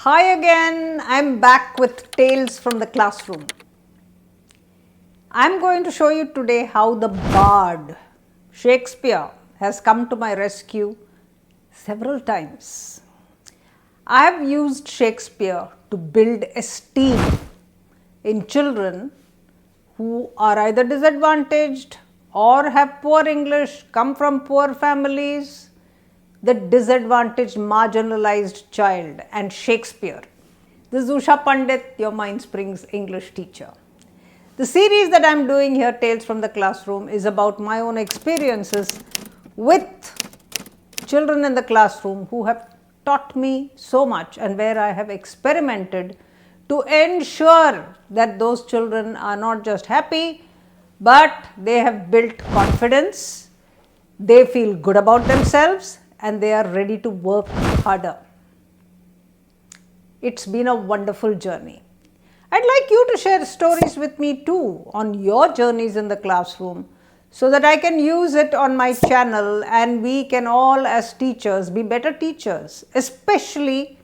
Hi again, I'm back with Tales from the Classroom. I'm going to show you today how the bard, Shakespeare, has come to my rescue several times. I have used Shakespeare to build esteem in children who are either disadvantaged or have poor English, come from poor families, the disadvantaged, marginalized child, and Shakespeare. This is Usha Pandit, your Mindsprings English teacher. The series that I am doing here, Tales from the Classroom, is about my own experiences with children in the classroom who have taught me so much and where I have experimented to ensure that those children are not just happy, but they have built confidence, they feel good about themselves, and they are ready to work harder. It's been a wonderful journey. I'd like you to share stories with me too on your journeys in the classroom so that I can use it on my channel and we can all as teachers be better teachers, especially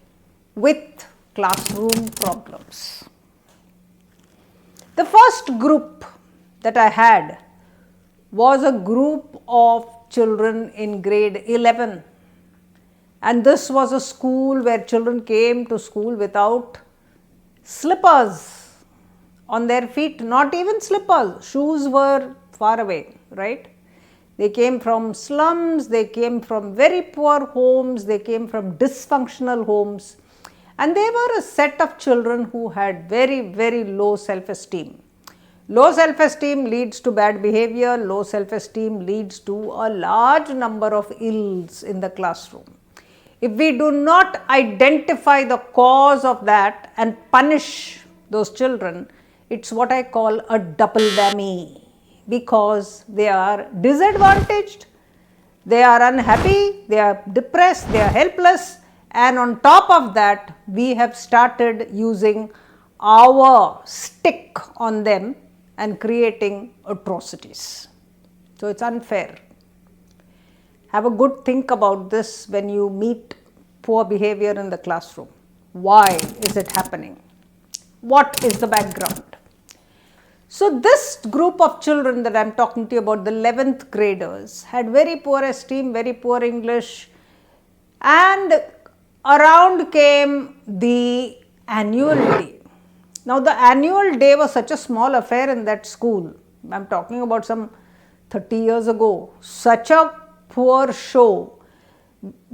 with classroom problems. The first group that I had was a group of children in grade 11, and this was a school where children came to school without slippers on their feet, not even slippers, shoes were far away, right? They came from slums, they came from very poor homes, they came from dysfunctional homes, and they were a set of children who had very low self-esteem. Low self-esteem leads to bad behavior, low self-esteem leads to a large number of ills in the classroom. If we do not identify the cause of that and punish those children, it's what I call a double whammy, because they are disadvantaged, they are unhappy, they are depressed, they are helpless, and on top of that, we have started using our stick on them and creating atrocities. So it's unfair. Have a good think about this when you meet poor behavior in the classroom. Why is it happening? What is the background? So this group of children that I am talking to you about, the 11th graders, had very poor esteem, very poor English, and around came the annual day. Now the annual day was such a small affair in that school. I am talking about some 30 years ago. Such a poor show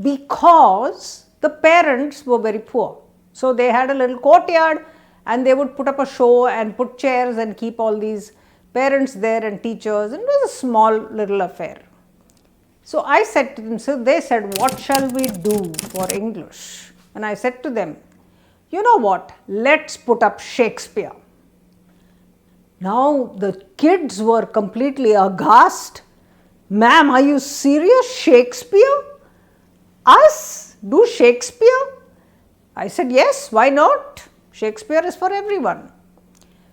because the parents were very poor. So they had a little courtyard and they would put up a show and put chairs and keep all these parents there and teachers, and it was a small little affair. So I said to them, so they said, what shall we do for English? And I said to them, you know what, let's put up Shakespeare. Now the kids were completely aghast. Ma'am, are you serious? Shakespeare? Us? Do Shakespeare? I said, yes, why not? Shakespeare is for everyone.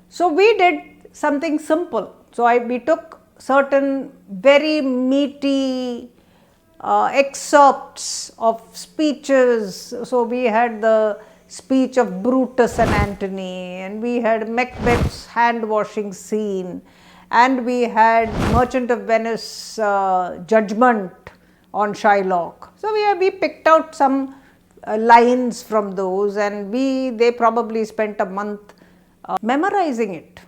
So we did something simple. So we took certain very meaty excerpts of speeches. So we had the speech of Brutus and Antony, and we had Macbeth's hand washing scene, and we had Merchant of Venice judgment on Shylock. So we picked out some lines from those, and they probably spent a month memorizing it.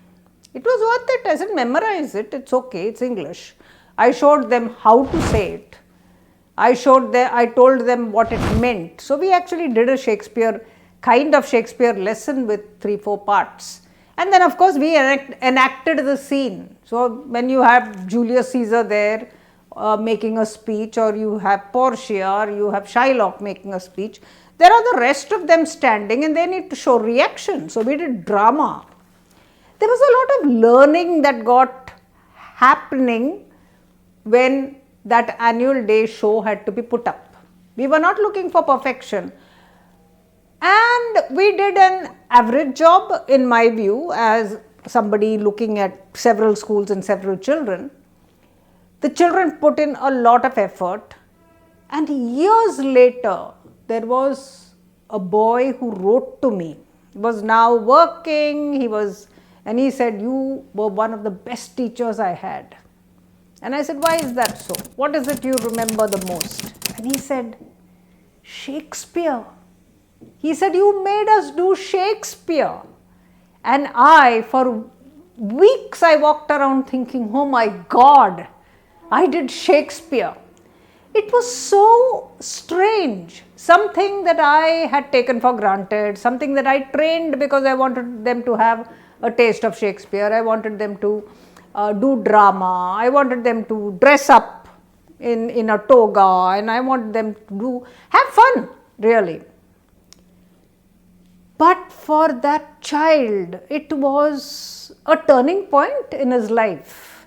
It was worth it. I said, memorize it, it's okay, it's English. I showed them how to say it. I told them what it meant. So we actually did a kind of Shakespeare lesson with 3-4 parts. And then of course we enacted the scene. So when you have Julius Caesar there making a speech, or you have Portia, or you have Shylock making a speech, there are the rest of them standing and they need to show reaction. So we did drama. There was a lot of learning that got happening when that annual day show had to be put up. We were not looking for perfection. And we did an average job, in my view, as somebody looking at several schools and several children. The children put in a lot of effort, and years later there was a boy who wrote to me. He was now working, and he said, "You were one of the best teachers I had." And I said, "Why is that so? What is it you remember the most?" And he said, "Shakespeare." He said, "You made us do Shakespeare." And for weeks, I walked around thinking, "Oh my God, I did Shakespeare." It was so strange, something that I had taken for granted, something that I trained because I wanted them to have a taste of Shakespeare. I wanted them to do drama. I wanted them to dress up in a toga, and I wanted them to have fun, really. But for that child, it was a turning point in his life.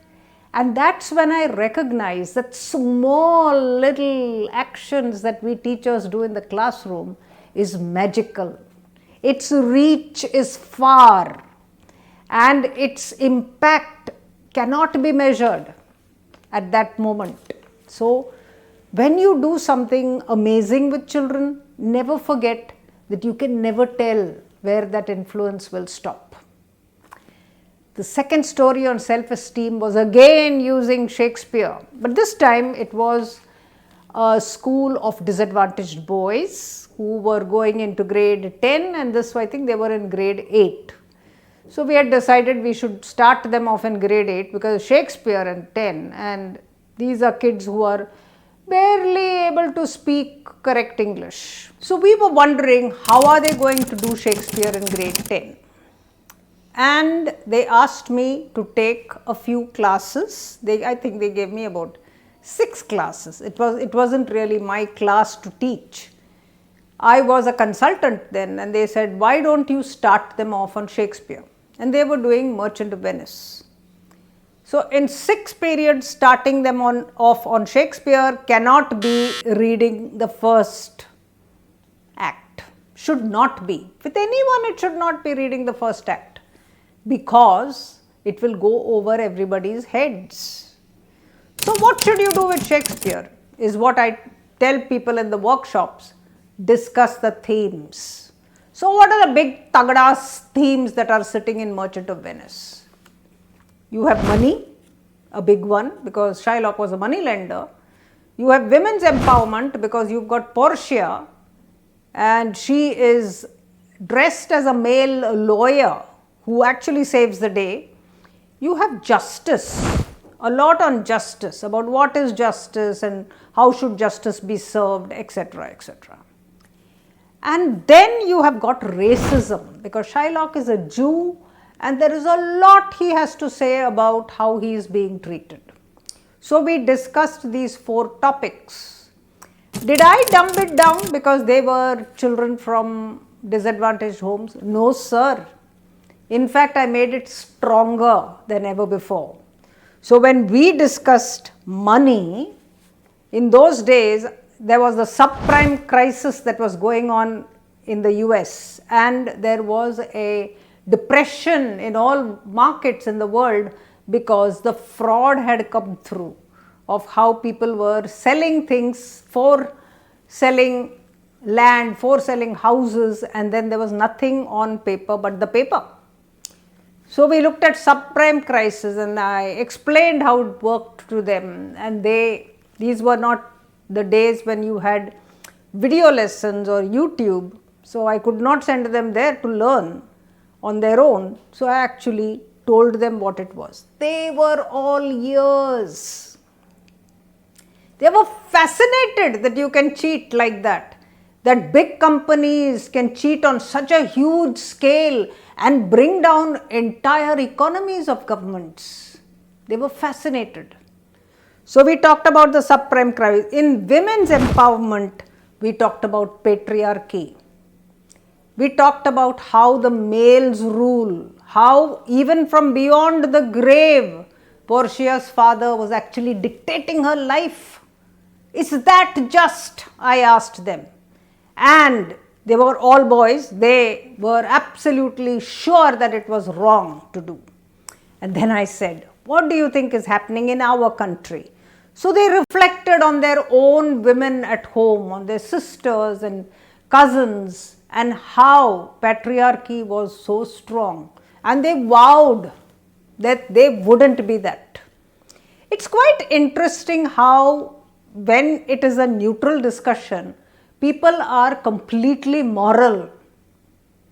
And that's when I recognized that small little actions that we teachers do in the classroom is magical. Its reach is far, and its impact cannot be measured at that moment. So, when you do something amazing with children, never forget that you can never tell where that influence will stop. The second story on self-esteem was again using Shakespeare, but this time it was a school of disadvantaged boys who were going into grade 10, and I think they were in grade 8. So we had decided we should start them off in grade 8 because Shakespeare in 10, and these are kids who are barely able to speak correct English. So we were wondering, how are they going to do Shakespeare in grade 10? And they asked me to take a few classes. I think they gave me about 6 classes. It wasn't really my class to teach. I was a consultant then, and they said, "Why don't you start them off on Shakespeare?" And they were doing Merchant of Venice. So in 6 periods, starting them off on Shakespeare cannot be reading the first act. Should not be. With anyone, it should not be reading the first act, because it will go over everybody's heads. So what should you do with Shakespeare is what I tell people in the workshops. Discuss the themes. So what are the big tagadas themes that are sitting in Merchant of Venice? You have money, a big one, because Shylock was a money lender. You have women's empowerment, because you've got Portia and she is dressed as a male lawyer who actually saves the day. You have justice, a lot on justice, about what is justice and how should justice be served, etc., etc. And then you have got racism, because Shylock is a Jew and there is a lot he has to say about how he is being treated. So we discussed these 4 topics. Did I dumb it down because they were children from disadvantaged homes? No, sir. In fact, I made it stronger than ever before. So when we discussed money, in those days, there was the subprime crisis that was going on in the US, and there was a depression in all markets in the world because the fraud had come through of how people were selling things, for selling land, for selling houses, and then there was nothing on paper but the paper. So we looked at subprime crisis, and I explained how it worked to them, and these were not the days when you had video lessons or YouTube, so I could not send them there to learn on their own. So I actually told them what it was. They were all ears. They were fascinated that you can cheat like that big companies can cheat on such a huge scale and bring down entire economies of governments. They were fascinated. So we talked about the subprime crisis. In women's empowerment, we talked about patriarchy. We talked about how the males rule, how even from beyond the grave, Portia's father was actually dictating her life. Is that just? I asked them. And they were all boys. They were absolutely sure that it was wrong to do. And then I said, what do you think is happening in our country? So they reflected on their own women at home, on their sisters and cousins, and how patriarchy was so strong, and they vowed that they wouldn't be that. It's quite interesting how when it is a neutral discussion, people are completely moral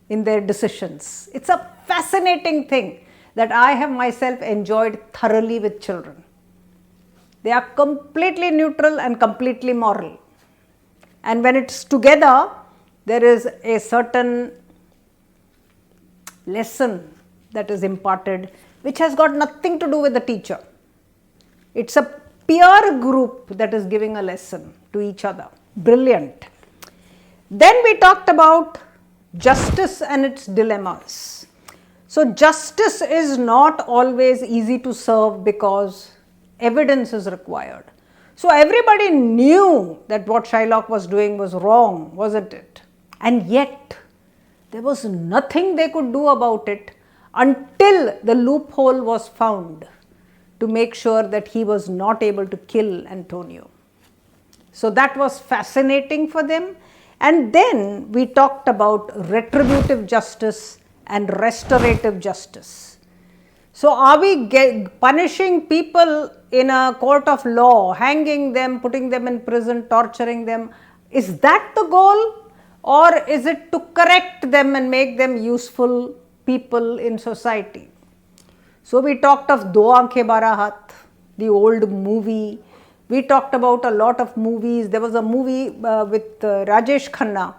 in their decisions. It's a fascinating thing that I have myself enjoyed thoroughly with children. They are completely neutral and completely moral. And when it's together, there is a certain lesson that is imparted which has got nothing to do with the teacher. It's a peer group that is giving a lesson to each other. Brilliant. Then we talked about justice and its dilemmas. So justice is not always easy to serve because evidence is required. So everybody knew that what Shylock was doing was wrong, wasn't it? And yet there was nothing they could do about it until the loophole was found to make sure that he was not able to kill Antonio. So that was fascinating for them. And then we talked about retributive justice and restorative justice. So are we punishing people in a court of law, hanging them, putting them in prison, torturing them? Is that the goal? Or is it to correct them and make them useful people in society? So we talked of Do Aankhein Bara Haath, the old movie. We talked about a lot of movies. There was a movie with Rajesh Khanna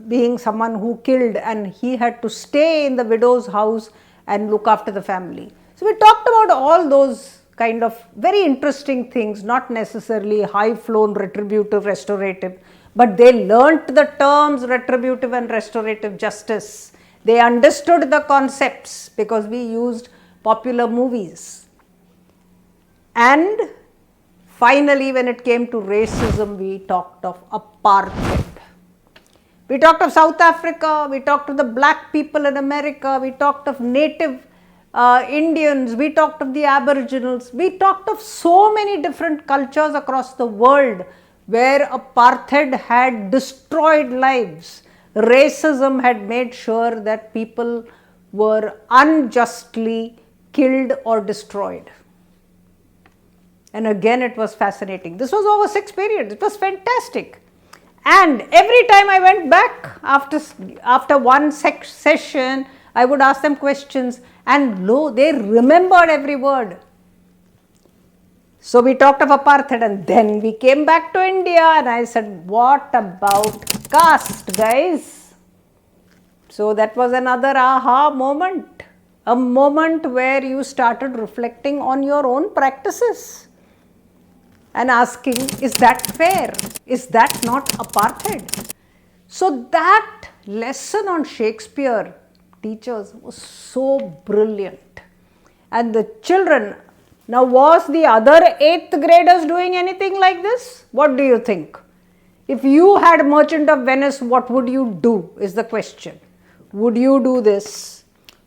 being someone who killed, and he had to stay in the widow's house and look after the family. So we talked about all those kind of very interesting things, not necessarily high-flown retributive, restorative, but they learnt the terms retributive and restorative justice. They understood the concepts because we used popular movies. And finally, when it came to racism, we talked of apartheid. We talked of South Africa, we talked of the black people in America, we talked of native Indians, we talked of the Aboriginals, we talked of so many different cultures across the world where apartheid had destroyed lives. Racism had made sure that people were unjustly killed or destroyed. And again, it was fascinating. This was over 6 periods. It was fantastic. And every time I went back after one session, I would ask them questions, and lo, they remembered every word. So we talked of apartheid, and then we came back to India, and I said, what about caste, guys? So that was another aha moment, a moment where you started reflecting on your own practices and asking, is that fair? Is that not apartheid? So that lesson on Shakespeare teachers was so brilliant. And the children, now was the other 8th graders doing anything like this? What do you think? If you had Merchant of Venice, what would you do is the question. Would you do this?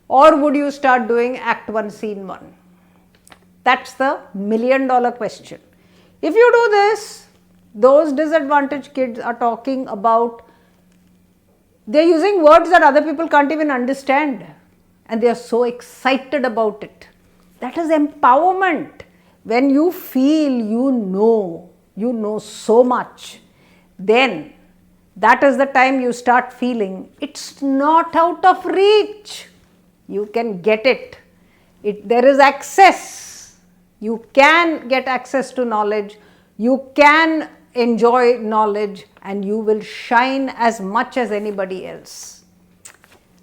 Or would you start doing Act 1, Scene 1? That's the million-dollar question. If you do this, those disadvantaged kids are talking about, they're using words that other people can't even understand, and they are so excited about it. That is empowerment. When you feel you know so much, then that is the time you start feeling it's not out of reach. You can get it. There is access. You can get access to knowledge. You can enjoy knowledge, and you will shine as much as anybody else.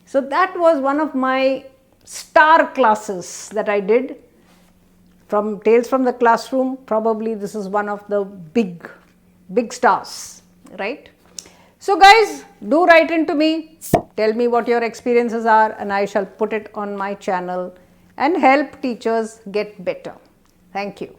So that was one of my star classes that I did from Tales from the Classroom. Probably this is one of the big stars, right? So guys, do write into me, tell me what your experiences are, and I shall put it on my channel and help teachers get better. Thank you.